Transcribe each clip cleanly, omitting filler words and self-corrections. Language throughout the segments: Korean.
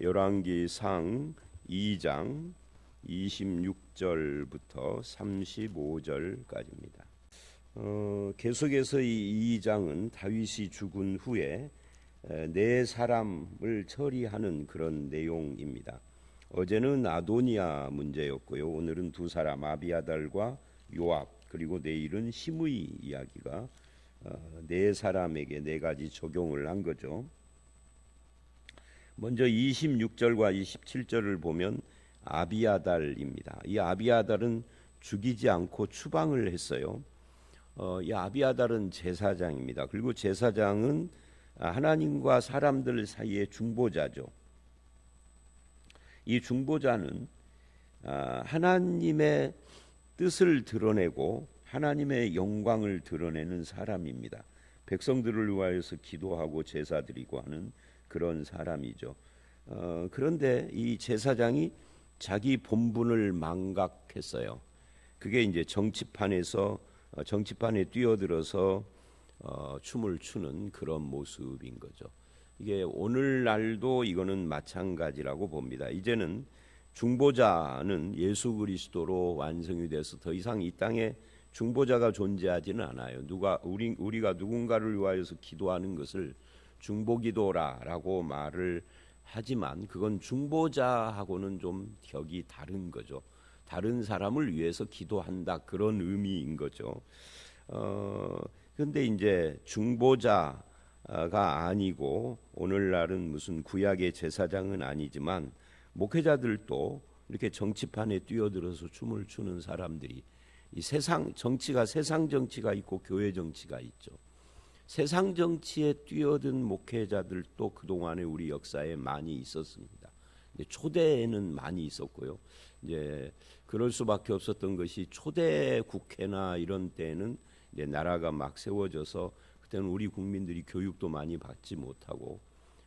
열왕기상 2장 26절부터 35절까지입니다. 계속해서 이 2장은 다윗이 죽은 후에 네 사람을 처리하는 그런 내용입니다. 어제는 아도니아 문제였고요. 오늘은 두 사람 아비아달과 요압, 그리고 내일은 시므이 이야기가 네 사람에게 네 가지 적용을 한 거죠. 먼저 26절과 27절을 보면 아비아달입니다. 이 아비아달은 죽이지 않고 추방을 했어요. 이 아비아달은 제사장입니다. 그리고 제사장은 하나님과 사람들 사이의 중보자죠. 이 중보자는 하나님의 뜻을 드러내고 하나님의 영광을 드러내는 사람입니다. 백성들을 위하여서 기도하고 제사드리고 하는 그런 사람이죠. 그런데 이 제사장이 자기 본분을 망각했어요. 그게 이제 정치판에 뛰어들어서 춤을 추는 그런 모습인 거죠. 이게 오늘날도 이거는 마찬가지라고 봅니다. 이제는 중보자는 예수 그리스도로 완성이 돼서 더 이상 이 땅에 중보자가 존재하지는 않아요. 우리가 누군가를 위하여서 기도하는 것을 중보기도라고 말을 하지만 그건 중보자하고는 좀 격이 다른 거죠. 다른 사람을 위해서 기도한다, 그런 의미인 거죠. 그런데 이제 중보자가 아니고 오늘날은 무슨 구약의 제사장은 아니지만 목회자들도 이렇게 정치판에 뛰어들어서 춤을 추는 사람들이, 이 세상 정치가 세상 정치가 있고 교회 정치가 있죠. 세상 정치에 뛰어든 목회자들도 그동안에 우리 역사에 많이 있었습니다. 이제 초대에는 많이 있었고요. 이제 그럴 수밖에 없었던 것이 초대 국회나 이런 때는 이제 나라가 막 세워져서 그때는 우리 국민들이 교육도 많이 받지 못하고,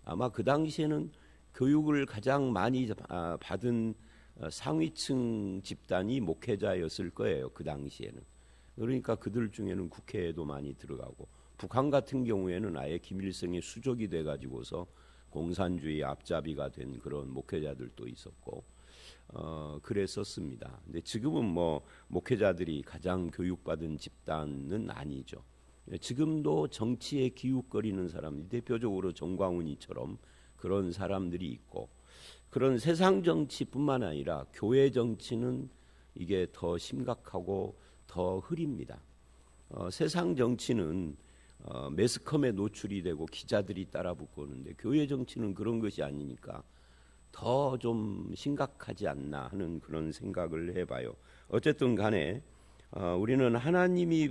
아마 그 당시에는 교육을 가장 많이 받은 상위층 집단이 목회자였을 거예요. 그 당시에는. 그러니까 그들 중에는 국회에도 많이 들어가고, 북한 같은 경우에는 아예 김일성의 수족이 돼가지고서 공산주의 앞잡이가 된 그런 목회자들도 있었고, 그랬었습니다. 근데 지금은 뭐 목회자들이 가장 교육받은 집단은 아니죠. 지금도 정치에 기웃거리는 사람들, 대표적으로 정광훈이처럼 그런 사람들이 있고, 그런 세상 정치뿐만 아니라 교회 정치는 이게 더 심각하고 더 흐립니다. 세상 정치는 매스컴에 노출이 되고 기자들이 따라붙고 오는데, 교회 정치는 그런 것이 아니니까 더 좀 심각하지 않나 하는 그런 생각을 해봐요. 어쨌든 간에 우리는 하나님이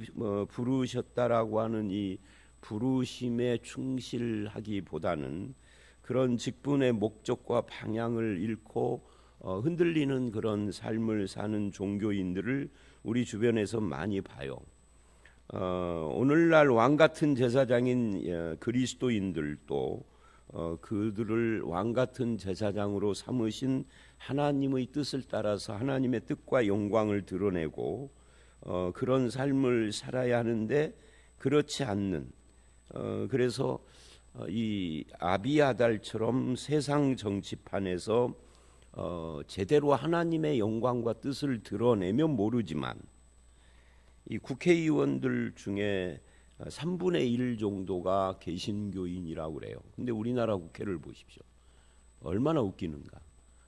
부르셨다라고 하는 이 부르심에 충실하기보다는 그런 직분의 목적과 방향을 잃고 흔들리는 그런 삶을 사는 종교인들을 우리 주변에서 많이 봐요. 오늘날 왕 같은 제사장인 그리스도인들도 그들을 왕 같은 제사장으로 삼으신 하나님의 뜻을 따라서 하나님의 뜻과 영광을 드러내고 그런 삶을 살아야 하는데 그렇지 않는, 그래서 이 아비아달처럼 세상 정치판에서 제대로 하나님의 영광과 뜻을 드러내면 모르지만 이 국회의원들 중에 3분의 1 정도가 개신교인이라고 그래요. 근데 우리나라 국회를 보십시오. 얼마나 웃기는가.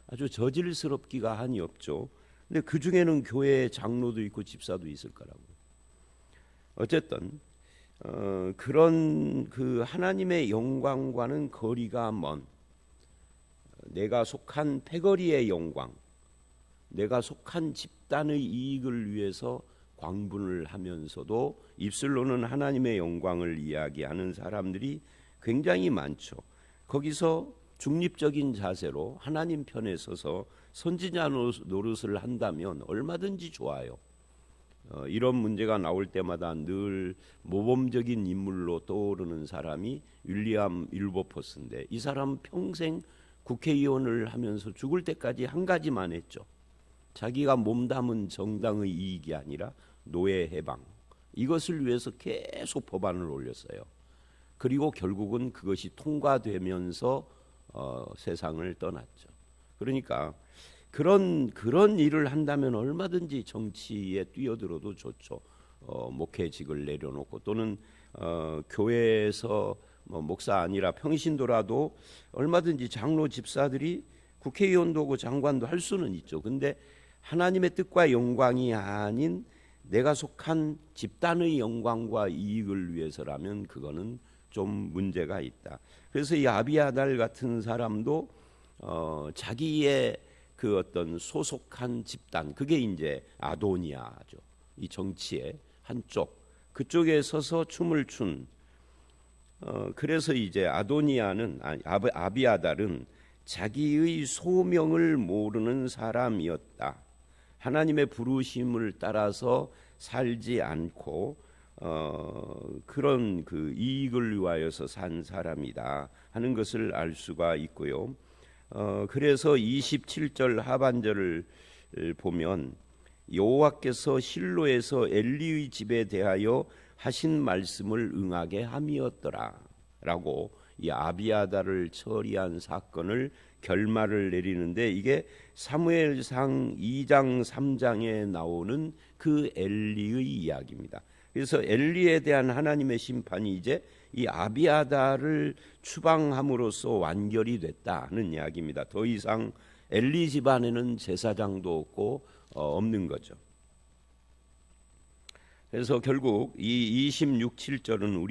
아주 저질스럽기가 한이 없죠. 근데 그 중에는 교회 장로도 있고 집사도 있을 거라고. 어쨌든 그런 그 하나님의 영광과는 거리가 먼, 내가 속한 패거리의 영광, 내가 속한 집단의 이익을 위해서 광분을 하면서도 입술로는 하나님의 영광을 이야기하는 사람들이 굉장히 많죠. 거기서 중립적인 자세로 하나님 편에 서서 선지자 노릇을 한다면 얼마든지 좋아요. 이런 문제가 나올 때마다 늘 모범적인 인물로 떠오르는 사람이 윌리엄 윌버포스인데, 이 사람 평생 국회의원을 하면서 죽을 때까지 한 가지만 했죠. 자기가 몸담은 정당의 이익이 아니라 노예 해방, 이것을 위해서 계속 법안을 올렸어요. 그리고 결국은 그것이 통과되면서 세상을 떠났죠. 그러니까 그런 일을 한다면 얼마든지 정치에 뛰어들어도 좋죠. 목회직을 내려놓고 또는 교회에서 목사 아니라 평신도라도 얼마든지 장로 집사들이 국회의원도 하고 장관도 할 수는 있죠. 근데 하나님의 뜻과 영광이 아닌 내가 속한 집단의 영광과 이익을 위해서라면 그거는 좀 문제가 있다. 그래서 이 아비아달 같은 사람도 자기의 그 어떤 소속한 집단, 그게 이제 아도니아죠. 이 정치의 한쪽, 그쪽에 서서 춤을 춘. 그래서 이제 아도니아는 아비아달은 자기의 소명을 모르는 사람이었다. 하나님의 부르심을 따라서 살지 않고 그런 그 이익을 위하여서 산 사람이다 하는 것을 알 수가 있고요. 그래서 27절 하반절을 보면 여호와께서 실로에서 엘리의 집에 대하여 하신 말씀을 응하게 함이었더라 라고 이 아비아달을 처리한 사건을 결말을 내리는데, 이게 사무엘상 2장 3장에 나오는 그 엘리의 이야기입니다. 그래서 엘리에 대한 하나님의 심판이 이제 이 아비아달을 추방함으로써 완결이 됐다는 이야기입니다. 더 이상 엘리 집안에는 제사장도 없고 없는 거죠. 그래서 결국 이 26, 7절은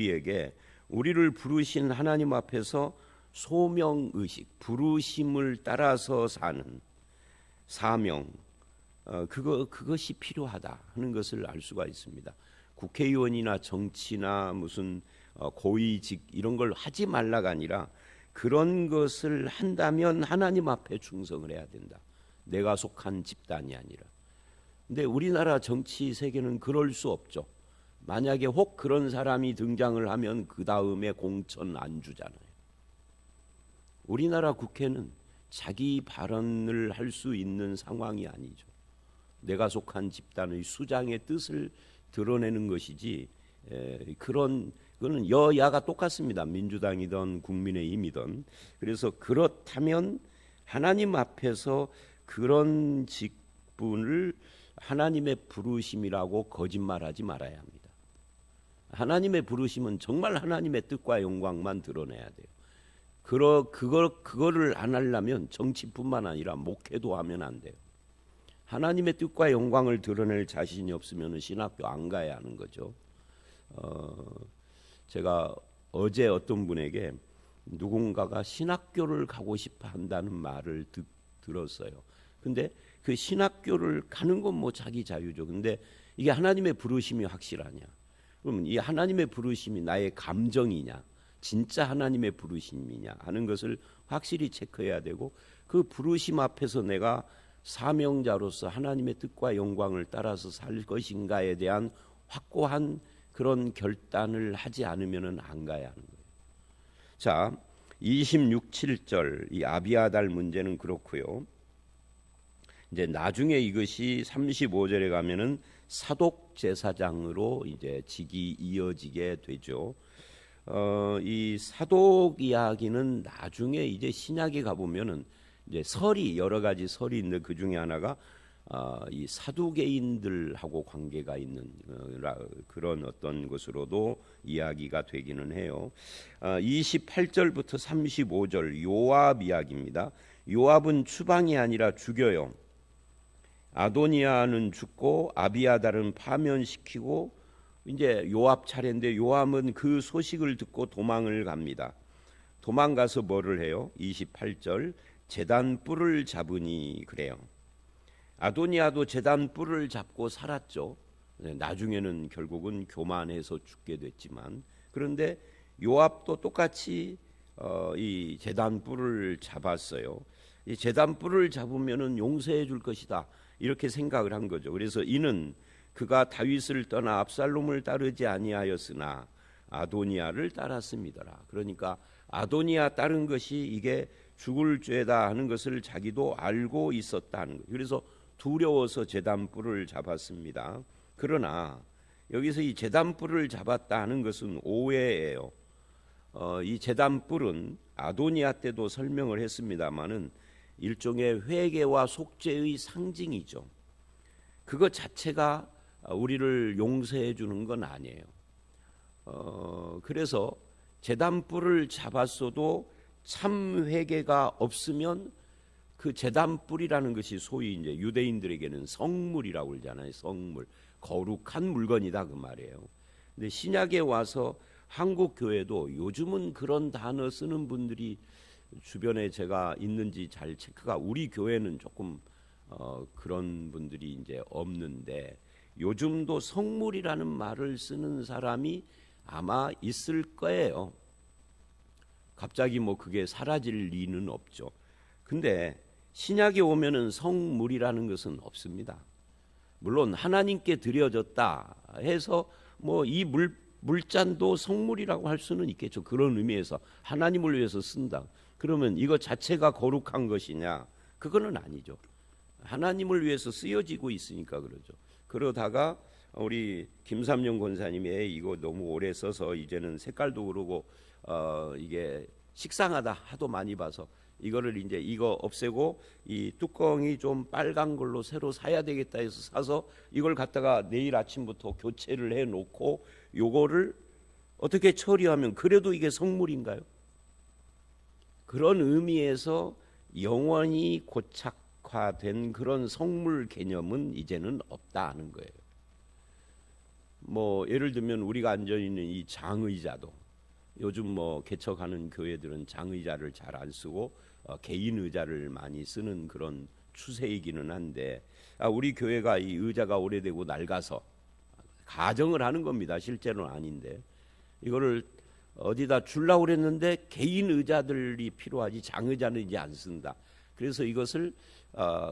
우리를 부르신 하나님 앞에서 소명의식, 부르심을 따라서 사는 사명, 그것이 필요하다 하는 것을 알 수가 있습니다. 국회의원이나 정치나 무슨 고위직 이런 걸 하지 말라가 아니라 그런 것을 한다면 하나님 앞에 충성을 해야 된다. 내가 속한 집단이 아니라. 근데 우리나라 정치 세계는 그럴 수 없죠. 만약에 혹 그런 사람이 등장을 하면 그 다음에 공천 안 주잖아요. 우리나라 국회는 자기 발언을 할 수 있는 상황이 아니죠. 내가 속한 집단의 수장의 뜻을 드러내는 것이지, 그거는 여야가 똑같습니다. 민주당이든 국민의힘이든. 그래서 그렇다면 하나님 앞에서 그런 직분을 하나님의 부르심이라고 거짓말하지 말아야 합니다. 하나님의 부르심은 정말 하나님의 뜻과 영광만 드러내야 돼요. 그거를 안 하려면 정치뿐만 아니라 목회도 하면 안 돼요. 하나님의 뜻과 영광을 드러낼 자신이 없으면 신학교 안 가야 하는 거죠. 제가 어제 어떤 분에게 누군가가 신학교를 가고 싶어 한다는 말을 들었어요. 근데 그 신학교를 가는 건 뭐 자기 자유죠. 근데 이게 하나님의 부르심이 확실하냐? 그러면 이 하나님의 부르심이 나의 감정이냐? 진짜 하나님의 부르심이냐 하는 것을 확실히 체크해야 되고, 그 부르심 앞에서 내가 사명자로서 하나님의 뜻과 영광을 따라서 살 것인가에 대한 확고한 그런 결단을 하지 않으면은 안 가야 하는 거예요. 자, 26, 7절 이 아비아달 문제는 그렇고요. 이제 나중에 이것이 35절에 가면은 사독 제사장으로 이제 직이 이어지게 되죠. 이 사독 이야기는 나중에 이제 신약에 가보면은 이제 여러 가지 설이 있는데 그 중에 하나가 이 사두개인들하고 관계가 있는 그런 어떤 것으로도 이야기가 되기는 해요. 28절부터 35절 요압 이야기입니다. 요압은 추방이 아니라 죽여요. 아도니아는 죽고 아비아달은 파면시키고 이제 요압 차례인데, 요압은 그 소식을 듣고 도망을 갑니다. 도망가서 뭐를 해요? 28절 제단 뿔을 잡으니 그래요. 아도니아도 제단 뿔을 잡고 살았죠. 나중에는 결국은 교만해서 죽게 됐지만, 그런데 요압도 똑같이 이 제단 뿔을 잡았어요. 이 제단 뿔을 잡으면은 용서해 줄 것이다 이렇게 생각을 한 거죠. 그래서 이는 그가 다윗을 떠나 압살롬을 따르지 아니하였으나 아도니아를 따랐습니다라. 그러니까 아도니아 따른 것이 이게 죽을 죄다 하는 것을 자기도 알고 있었다 하는 거예요. 그래서 두려워서 제단뿔을 잡았습니다. 그러나 여기서 이 제단뿔을 잡았다 하는 것은 오해예요. 이 제단뿔은 아도니아 때도 설명을 했습니다마는 일종의 회개와 속죄의 상징이죠. 그것 자체가 우리를 용서해 주는 건 아니에요. 그래서 제단뿔을 잡았어도 참 회개가 없으면 그 제단뿔이라는 것이 소위 이제 유대인들에게는 성물이라고 그러잖아요. 성물, 거룩한 물건이다 그 말이에요. 근데 신약에 와서 한국 교회도 요즘은 그런 단어 쓰는 분들이 주변에 제가 있는지 잘 체크가, 우리 교회는 조금 그런 분들이 이제 없는데 요즘도 성물이라는 말을 쓰는 사람이 아마 있을 거예요. 갑자기 뭐 그게 사라질 리는 없죠. 근데 신약에 오면은 성물이라는 것은 없습니다. 물론 하나님께 드려졌다 해서 뭐 이 물잔도 성물이라고 할 수는 있겠죠. 그런 의미에서 하나님을 위해서 쓴다. 그러면 이거 자체가 거룩한 것이냐? 그거는 아니죠. 하나님을 위해서 쓰여지고 있으니까 그러죠. 그러다가 우리 김삼영 권사님이 이거 너무 오래 써서 이제는 색깔도 그러고 이게 식상하다 하도 많이 봐서 이거를 이제 이거 없애고 이 뚜껑이 좀 빨간 걸로 새로 사야 되겠다 해서 사서 이걸 갖다가 내일 아침부터 교체를 해 놓고 요거를 어떻게 처리하면 그래도 이게 성물인가요? 그런 의미에서 영원히 고착화된 그런 성물 개념은 이제는 없다는 거예요. 뭐 예를 들면 우리가 앉아 있는 이 장의자도 요즘 뭐 개척하는 교회들은 장의자를 잘 안 쓰고 개인 의자를 많이 쓰는 그런 추세이기는 한데 우리 교회가 이 의자가 오래되고 낡아서 가정을 하는 겁니다. 실제로는 아닌데 이거를 어디다 주려고 그랬는데 개인 의자들이 필요하지 장의자는 이제 안 쓴다. 그래서 이것을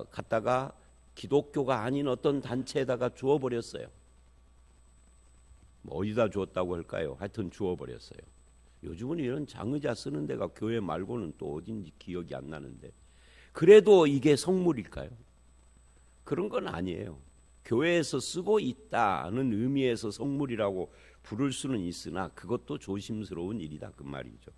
갖다가 기독교가 아닌 어떤 단체에다가 주어버렸어요. 뭐 어디다 주었다고 할까요? 하여튼 주어버렸어요. 요즘은 이런 장의자 쓰는 데가 교회 말고는 또 어딘지 기억이 안 나는데 그래도 이게 성물일까요? 그런 건 아니에요. 교회에서 쓰고 있다는 의미에서 성물이라고 부를 수는 있으나 그것도 조심스러운 일이다 그 말이죠.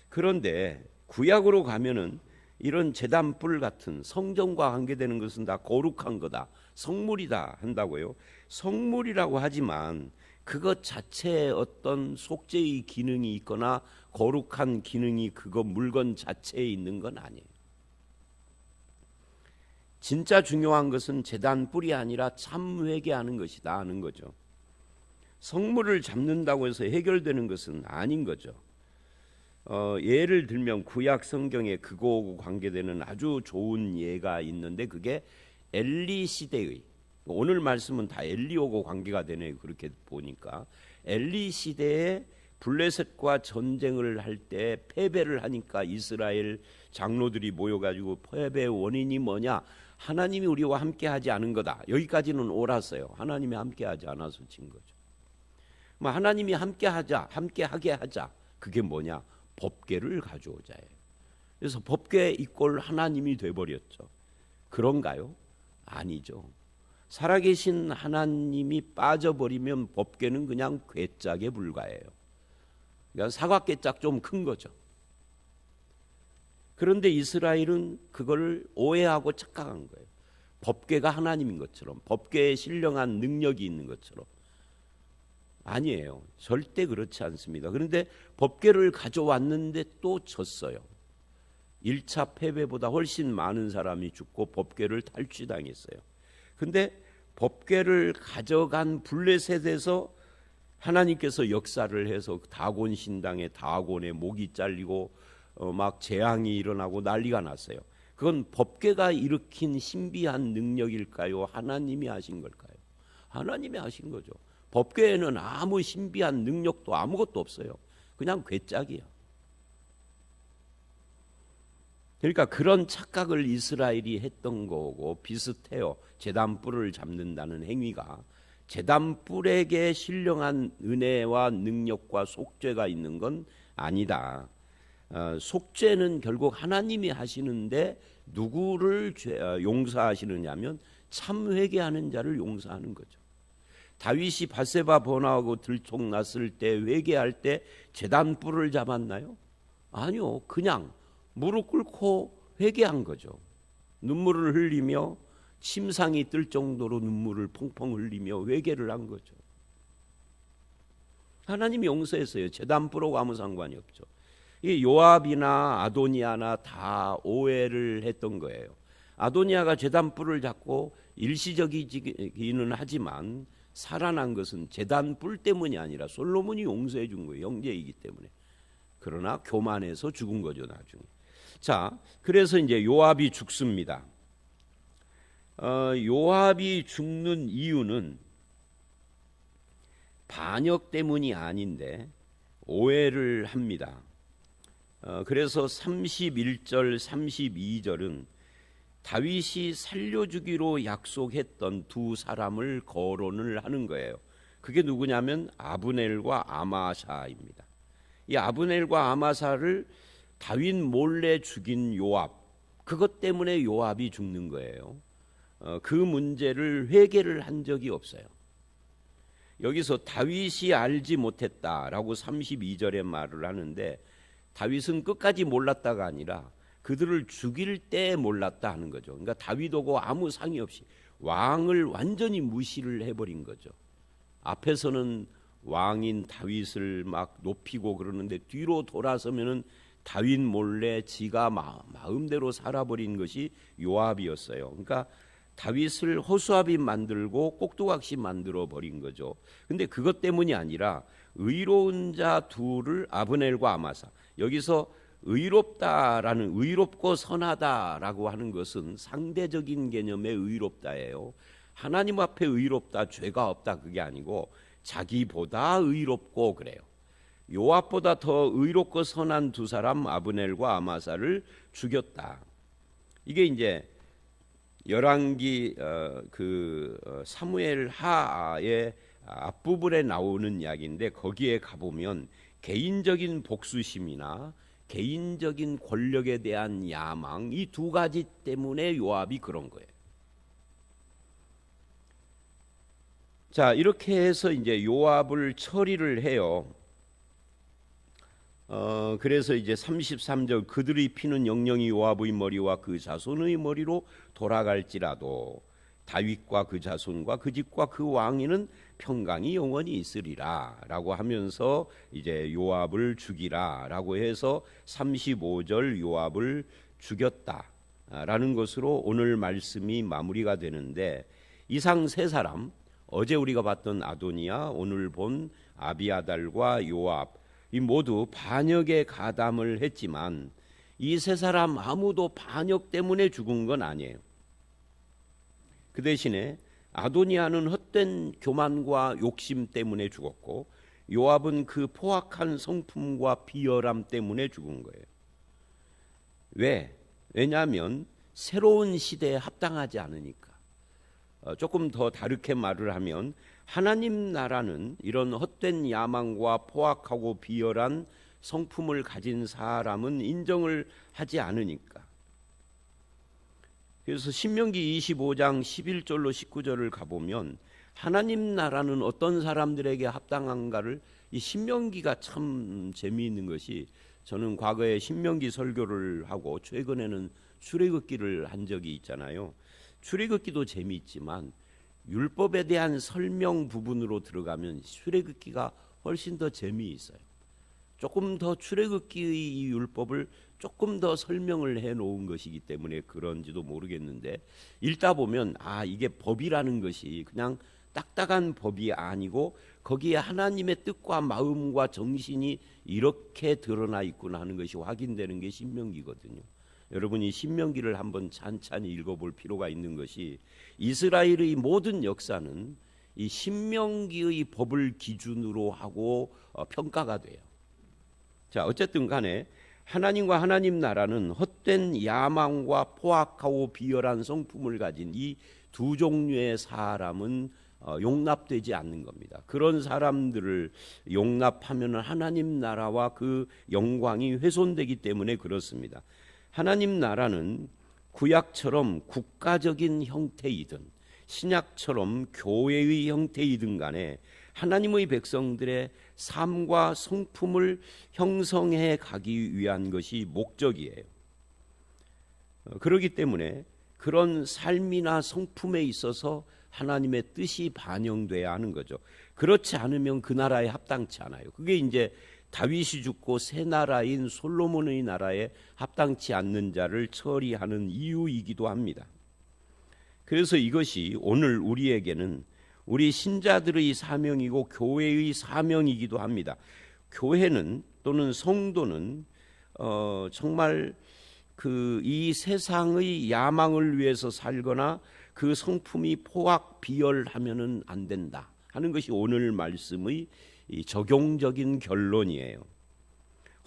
그런데 구약으로 가면은 이런 제단뿔 같은 성전과 관계되는 것은 다 거룩한 거다, 성물이다 한다고요. 성물이라고 하지만 그것 자체에 어떤 속죄의 기능이 있거나 거룩한 기능이 그거 물건 자체에 있는 건 아니에요. 진짜 중요한 것은 제단뿔이 아니라 참 회개하는 것이다 하는 거죠. 성물을 잡는다고 해서 해결되는 것은 아닌 거죠. 예를 들면 구약 성경에 그거하고 관계되는 아주 좋은 예가 있는데 그게 엘리 시대의, 오늘 말씀은 다 엘리하고 관계가 되네요. 그렇게 보니까 엘리 시대에 블레셋과 전쟁을 할 때 패배를 하니까 이스라엘 장로들이 모여가지고 패배의 원인이 뭐냐? 하나님이 우리와 함께하지 않은 거다. 여기까지는 옳았어요. 하나님이 함께하지 않아서 진 거죠. 뭐 하나님이 함께하게 하자. 그게 뭐냐? 법궤를 가져오자예요. 그래서 법궤 이꼴 하나님이 돼버렸죠. 그런가요? 아니죠. 살아계신 하나님이 빠져버리면 법궤는 그냥 궤짝에 불과해요. 그러니까 사과궤짝 좀 큰 거죠. 그런데 이스라엘은 그걸 오해하고 착각한 거예요. 법궤가 하나님인 것처럼, 법궤에 신령한 능력이 있는 것처럼. 아니에요. 절대 그렇지 않습니다. 그런데 법궤를 가져왔는데 또 졌어요. 1차 패배보다 훨씬 많은 사람이 죽고 법궤를 탈취당했어요. 근데 법궤를 가져간 블레셋에서 하나님께서 역사를 해서 다곤 신당에 다곤의 목이 잘리고 막 재앙이 일어나고 난리가 났어요. 그건 법궤가 일으킨 신비한 능력일까요? 하나님이 하신 걸까요? 하나님이 하신 거죠. 법궤에는 아무 신비한 능력도 아무것도 없어요. 그냥 궤짝이야. 그러니까 그런 착각을 이스라엘이 했던 거고 비슷해요. 제단뿔을 잡는다는 행위가 제단뿔에게 신령한 은혜와 능력과 속죄가 있는 건 아니다. 속죄는 결국 하나님이 하시는데 누구를 용서하시느냐면 참 회개하는 자를 용서하는 거죠. 다윗이 밧세바 번화하고 들통났을 때 회개할 때 제단 뿔을 잡았나요? 아니요. 그냥 무릎 꿇고 회개한 거죠. 눈물을 흘리며 침상이 뜰 정도로 눈물을 펑펑 흘리며 회개를 한 거죠. 하나님이 용서했어요. 제단 뿔하고 아무 상관이 없죠. 이 요압이나 아도니아나 다 오해를 했던 거예요. 아도니아가 제단 뿔을 잡고 일시적이기는 하지만 살아난 것은 제단 뿔 때문이 아니라 솔로몬이 용서해 준 거예요. 형제이기 때문에. 그러나 교만해서 죽은 거죠, 나중에. 자, 그래서 이제 요압이 죽습니다. 요압이 죽는 이유는 반역 때문이 아닌데 오해를 합니다. 그래서 31절, 32절은 다윗이 살려주기로 약속했던 두 사람을 거론을 하는 거예요. 그게 누구냐면 아브넬과 아마사입니다. 이 아브넬과 아마사를 다윗 몰래 죽인 요압, 그것 때문에 요압이 죽는 거예요. 그 문제를 회개를 한 적이 없어요. 여기서 다윗이 알지 못했다라고 32절에 말을 하는데 다윗은 끝까지 몰랐다가 아니라 그들을 죽일 때 몰랐다 하는 거죠. 그러니까 다윗하고 아무 상의 없이 왕을 완전히 무시를 해버린 거죠. 앞에서는 왕인 다윗을 막 높이고 그러는데 뒤로 돌아서면은 다윗 몰래 지가 마음대로 살아버린 것이 요압이었어요. 그러니까 다윗을 허수아비 만들고 꼭두각시 만들어 버린 거죠. 근데 그것 때문이 아니라 의로운 자 둘을 아브넬과 아마사, 여기서 의롭다라는, 의롭고 선하다라고 하는 것은 상대적인 개념의 의롭다예요. 하나님 앞에 의롭다, 죄가 없다, 그게 아니고 자기보다 의롭고 그래요. 요압보다 더 의롭고 선한 두 사람 아브넬과 아마사를 죽였다. 이게 이제 열왕기 사무엘 하의 앞부분에 나오는 이야기인데 거기에 가보면 개인적인 복수심이나 개인적인 권력에 대한 야망, 이 두 가지 때문에 요압이 그런 거예요. 자, 이렇게 해서 이제 요압을 처리를 해요. 그래서 이제 33절, 그들의 피는 영영이 요압의 머리와 그 자손의 머리로 돌아갈지라도 다윗과 그 자손과 그 집과 그 왕위는 평강이 영원히 있으리라 라고 하면서 이제 요압을 죽이라 라고 해서 35절 요압을 죽였다 라는 것으로 오늘 말씀이 마무리가 되는데, 이상 세 사람, 어제 우리가 봤던 아도니아, 오늘 본 아비아달과 요압, 이 모두 반역에 가담을 했지만 이 세 사람 아무도 반역 때문에 죽은 건 아니에요. 그 대신에 아도니아는 헛된 교만과 욕심 때문에 죽었고 요압은 그 포악한 성품과 비열함 때문에 죽은 거예요. 왜? 왜냐하면 새로운 시대에 합당하지 않으니까. 조금 더 다르게 말을 하면 하나님 나라는 이런 헛된 야망과 포악하고 비열한 성품을 가진 사람은 인정을 하지 않으니까. 그래서 신명기 25장 11절로 19절을 가보면 하나님 나라는 어떤 사람들에게 합당한가를, 이 신명기가 참 재미있는 것이, 저는 과거에 신명기 설교를 하고 최근에는 출애굽기를 한 적이 있잖아요. 출애굽기도 재미있지만 율법에 대한 설명 부분으로 들어가면 출애굽기가 훨씬 더 재미있어요. 조금 더 출애굽기의 이 율법을 조금 더 설명을 해놓은 것이기 때문에 그런지도 모르겠는데, 읽다 보면 이게 법이라는 것이 그냥 딱딱한 법이 아니고 거기에 하나님의 뜻과 마음과 정신이 이렇게 드러나 있구나 하는 것이 확인되는 게 신명기거든요. 여러분이 신명기를 한번 찬찬히 읽어볼 필요가 있는 것이, 이스라엘의 모든 역사는 이 신명기의 법을 기준으로 하고 평가가 돼요. 자, 어쨌든 간에 하나님과 하나님 나라는 헛된 야망과 포악하고 비열한 성품을 가진 이 두 종류의 사람은 용납되지 않는 겁니다. 그런 사람들을 용납하면 하나님 나라와 그 영광이 훼손되기 때문에 그렇습니다. 하나님 나라는 구약처럼 국가적인 형태이든 신약처럼 교회의 형태이든 간에 하나님의 백성들의 삶과 성품을 형성해 가기 위한 것이 목적이에요. 그렇기 때문에 그런 삶이나 성품에 있어서 하나님의 뜻이 반영돼야 하는 거죠. 그렇지 않으면 그 나라에 합당치 않아요. 그게 이제 다윗이 죽고 새 나라인 솔로몬의 나라에 합당치 않는 자를 처리하는 이유이기도 합니다. 그래서 이것이 오늘 우리에게는 우리 신자들의 사명이고 교회의 사명이기도 합니다. 교회는 또는 성도는 정말 이 세상의 야망을 위해서 살거나 그 성품이 포악 비열하면은 안 된다 하는 것이 오늘 말씀의 이 적용적인 결론이에요.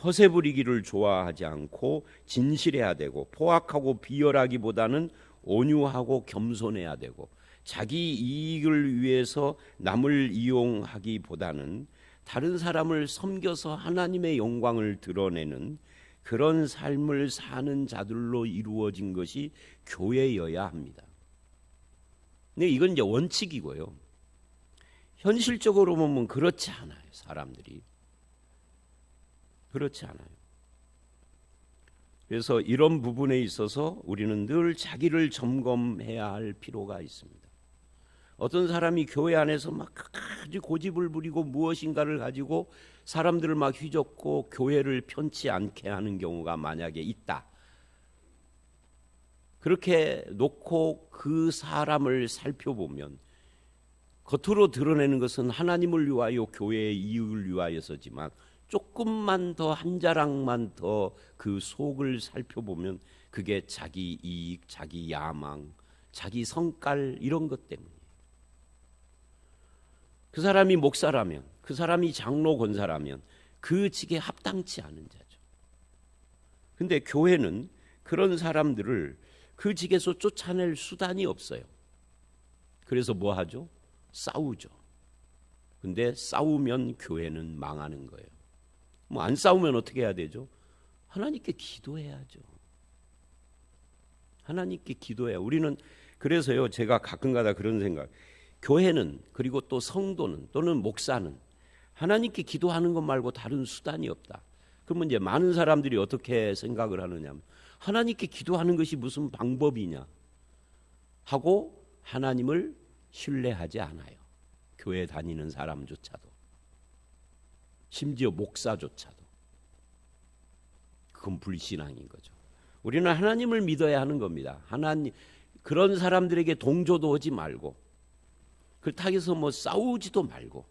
허세 부리기를 좋아하지 않고 진실해야 되고, 포악하고 비열하기보다는 온유하고 겸손해야 되고, 자기 이익을 위해서 남을 이용하기보다는 다른 사람을 섬겨서 하나님의 영광을 드러내는 그런 삶을 사는 자들로 이루어진 것이 교회여야 합니다. 근데 이건 이제 원칙이고요. 현실적으로 보면 그렇지 않아요. 사람들이 그렇지 않아요. 그래서 이런 부분에 있어서 우리는 늘 자기를 점검해야 할 필요가 있습니다. 어떤 사람이 교회 안에서 막 아주 고집을 부리고 무엇인가를 가지고 사람들을 막 휘젓고 교회를 편치 않게 하는 경우가 만약에 있다. 그렇게 놓고 그 사람을 살펴보면 겉으로 드러내는 것은 하나님을 위하여 교회의 이익을 위하여서지만 조금만 더 한 자락만 더 그 속을 살펴보면 그게 자기 이익, 자기 야망, 자기 성깔 이런 것 때문에 그 사람이 목사라면, 그 사람이 장로 권사라면 그 직에 합당치 않은 자죠. 근데 교회는 그런 사람들을 그 직에서 쫓아낼 수단이 없어요. 그래서 뭐 하죠? 싸우죠. 근데 싸우면 교회는 망하는 거예요. 뭐 안 싸우면 어떻게 해야 되죠? 하나님께 기도해야죠. 하나님께 기도해야. 우리는 그래서요, 제가 가끔가다 그런 생각. 교회는, 그리고 또 성도는 또는 목사는 하나님께 기도하는 것 말고 다른 수단이 없다. 그러면 이제 많은 사람들이 어떻게 생각을 하느냐면 하나님께 기도하는 것이 무슨 방법이냐 하고 하나님을 신뢰하지 않아요. 교회 다니는 사람조차도, 심지어 목사조차도. 그건 불신앙인 거죠. 우리는 하나님을 믿어야 하는 겁니다. 하나님, 그런 사람들에게 동조도 하지 말고 그렇다고 해서 뭐 싸우지도 말고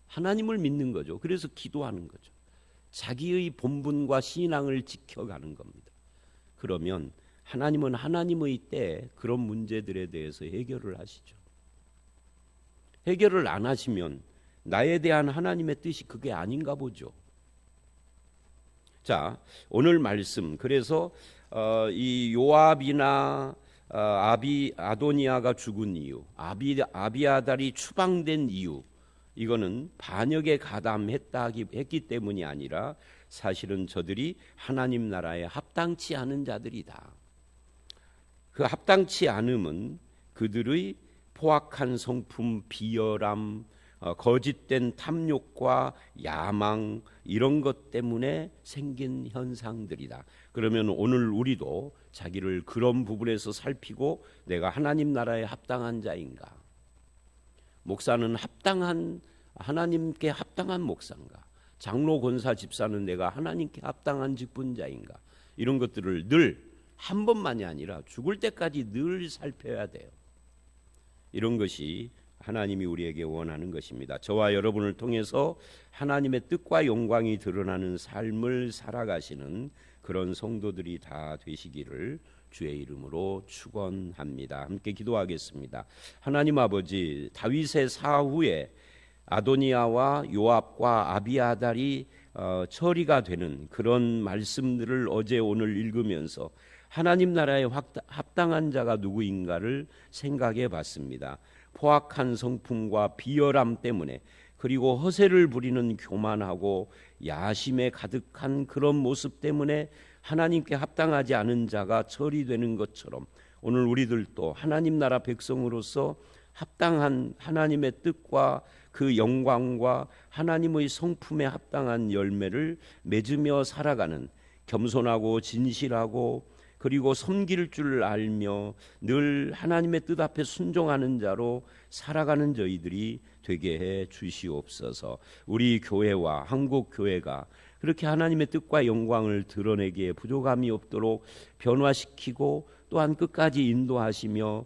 하나님을 믿는 거죠. 그래서 기도하는 거죠. 자기의 본분과 신앙을 지켜가는 겁니다. 그러면 하나님은 하나님의 때에 그런 문제들에 대해서 해결을 하시죠. 해결을 안 하시면 나에 대한 하나님의 뜻이 그게 아닌가 보죠. 자, 오늘 말씀, 그래서 이 요압이나 아도니아가 죽은 이유, 아비아달이 추방된 이유, 이거는 반역에 가담했기 때문이 아니라 사실은 저들이 하나님 나라에 합당치 않은 자들이다. 그 합당치 않음은 그들의 포악한 성품, 비열함, 거짓된 탐욕과 야망 이런 것 때문에 생긴 현상들이다. 그러면 오늘 우리도 자기를 그런 부분에서 살피고 내가 하나님 나라에 합당한 자인가? 목사는 하나님께 합당한 목사인가? 장로, 권사, 집사는 내가 하나님께 합당한 직분자인가? 이런 것들을 늘 한 번만이 아니라 죽을 때까지 늘 살펴야 돼요. 이런 것이 하나님이 우리에게 원하는 것입니다. 저와 여러분을 통해서 하나님의 뜻과 영광이 드러나는 삶을 살아가시는 그런 성도들이 다 되시기를 주의 이름으로 축원합니다. 함께 기도하겠습니다. 하나님 아버지, 다윗의 사후에 아도니아와 요압과 아비아달이 처리가 되는 그런 말씀들을 어제 오늘 읽으면서 하나님 나라에 합당한 자가 누구인가를 생각해 봤습니다. 포악한 성품과 비열함 때문에, 그리고 허세를 부리는 교만하고 야심에 가득한 그런 모습 때문에 하나님께 합당하지 않은 자가 처리되는 것처럼 오늘 우리들도 하나님 나라 백성으로서 합당한 하나님의 뜻과 그 영광과 하나님의 성품에 합당한 열매를 맺으며 살아가는 겸손하고 진실하고 그리고 섬길 줄 알며 늘 하나님의 뜻 앞에 순종하는 자로 살아가는 저희들이 되게 해 주시옵소서. 우리 교회와 한국 교회가 그렇게 하나님의 뜻과 영광을 드러내기에 부족함이 없도록 변화시키고 또한 끝까지 인도하시며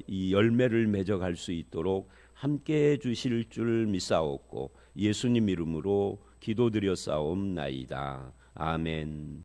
이 열매를 맺어갈 수 있도록 함께해 주실 줄 믿사옵고 예수님 이름으로 기도드려 싸움나이다. 아멘.